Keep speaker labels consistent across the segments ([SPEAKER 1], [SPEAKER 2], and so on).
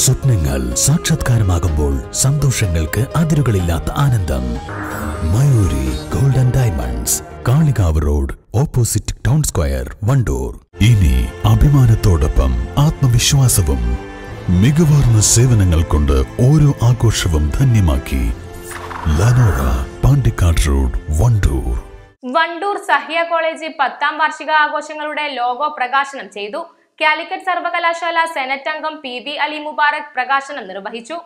[SPEAKER 1] സ്വപ്നങ്ങൾ സാക്ഷാത്കാരമാകുമ്പോൾ സന്തോഷങ്ങൾക്ക് അതിരുകളില്ലാത്ത ആനന്ദം. Mayuri golden diamonds, Kalikavu road, opposite town square, Wandoor. ഇനി അഭിമാനത്തോടൊപ്പം ആത്മവിശ്വാസവും. മികവാർന്ന സേവനങ്ങൾ കൊണ്ട് ഓരോ ആഘോഷവും ധന്യമാക്കി. ലനോറ, പാണ്ടിക്കാട് റോഡ്, വണ്ടൂർ.
[SPEAKER 2] വണ്ടൂർ സഹ്യ കോളേജ് 10ാം വാർഷിക ആഘോഷങ്ങളുടെ ലോഗോ പ്രകാശനം ചെയ്തു. കാലിക്കറ്റ് സർവകലാശാല സെനറ്റ് അംഗം PV അലി മുബാറക് പ്രകാശനം നിർവഹിച്ചു.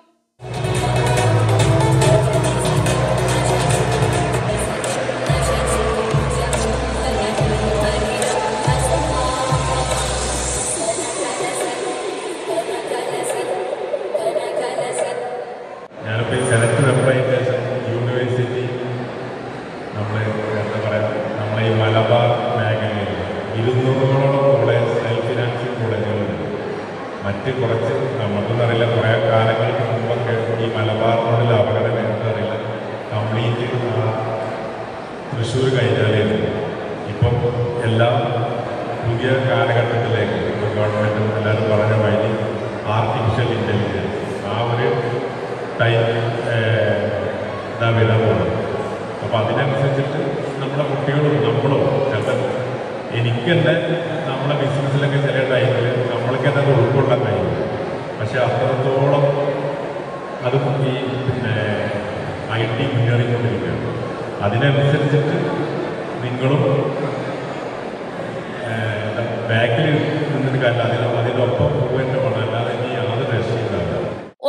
[SPEAKER 3] യൂണിവേഴ്സിറ്റി നമ്മളെ ഈ മലബാർ മേഖലയിൽ 200ഓളം കോളേജ് സെൽഫ് ഫിനാൻസിങ് കോളേജുകളുണ്ട്. മറ്റ് കുറച്ച് നമുക്കൊന്നറിയില്ല, കുറേ കാലങ്ങൾക്ക് മുമ്പൊക്കെ ഈ മലബാർ റോഡിൽ അപകടം എന്നറിയില്ല കംപ്ലീറ്റ് തൃശ്ശൂർ കഴിഞ്ഞാലായിരുന്നു. ഇപ്പം എല്ലാം പുതിയ കാലഘട്ടത്തിലേക്ക് ഗവൺമെൻറ്റും എല്ലാവരും പറഞ്ഞ വഴി ആർട്ടിഫിഷ്യൽ ഇൻ്റലിജൻസ് ആ ഒരു ടൈം ഇതാ വരാൻ പോകുന്നത്. അപ്പോൾ അതിനനുസരിച്ചിട്ട് നമ്മുടെ കുട്ടികളും നമ്മളും എനിക്ക് തന്നെ നമ്മളെ ബിസിനസ്സിലൊക്കെ ചില ടൈമിൽ നമ്മൾക്ക് തന്നെ അത് ഉൾക്കൊള്ളാൻ കഴിയും. പക്ഷെ അത്രത്തോളം അത് ഈ IT മുന്നേറിക്കൊണ്ടിരിക്കുകയാണ്. അതിനനുസരിച്ചിട്ട് നിങ്ങളും ബാക്കിൽ നിന്നിട്ട് കാര്യമില്ല, അതിനൊപ്പം പോകേണ്ട വേണം, അല്ലാതെ ഇനി യാതൊരു രക്ഷയില്ലാതെ.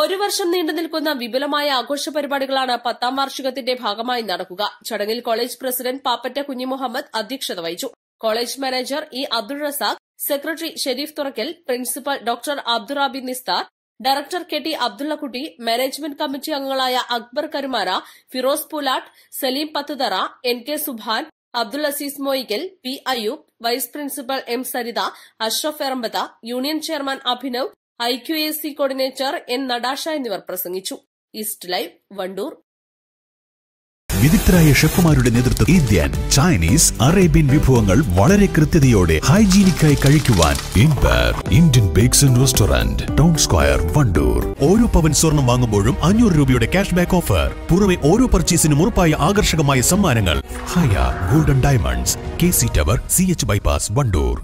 [SPEAKER 4] ഒരു വർഷം നീണ്ടു നിൽക്കുന്ന വിപുലമായ ആഘോഷ പരിപാടികളാണ് 10ാം വാർഷികത്തിന്റെ ഭാഗമായി നടക്കുക. ചടങ്ങിൽ കോളേജ് പ്രസിഡന്റ് പാപ്പറ്റ കുഞ്ഞിമുഹമ്മദ് അധ്യക്ഷത വഹിച്ചു. College manager E Abdul Razak, secretary Shareef Thurakkal, principal doctor Abdurabi Nisthar, director KT Abdullakutty, management committee അംഗങ്ങളായ Akbar Karumara, Firoz Poolatt, Saleem Pathuthara, NK Subhan, Abdul Aziz Moyikkal, P Ayyub, vice principal M Saritha, Ashraf Erambatha, union chairman Abhinav, IQAC coordinator N Natasha എന്നിവർ പ്രസംഗിച്ചു. East live, Wandoor.
[SPEAKER 1] വിദഗ്ധരായ ഷെഫുമാരുടെ നേതൃത്വത്തിൽ ഇന്ത്യൻ, ചൈനീസ്, അറേബ്യൻ വിഭവങ്ങൾ വളരെ കൃത്യതയോടെ ഹൈജീനിക്കായി കഴിക്കുവാൻ Indian bakes and restaurant, town square, Wandoor. ഓരോ പവൻ സ്വർണം വാങ്ങുമ്പോഴും 500 രൂപയുടെ ക്യാഷ് ബാക്ക് ഓഫർ. പുറമെ ഓരോ പർച്ചേസിനും ഉറപ്പായ ആകർഷകമായ സമ്മാനങ്ങൾ. Haya golden diamonds, KC tower, CH bypass, Wandoor.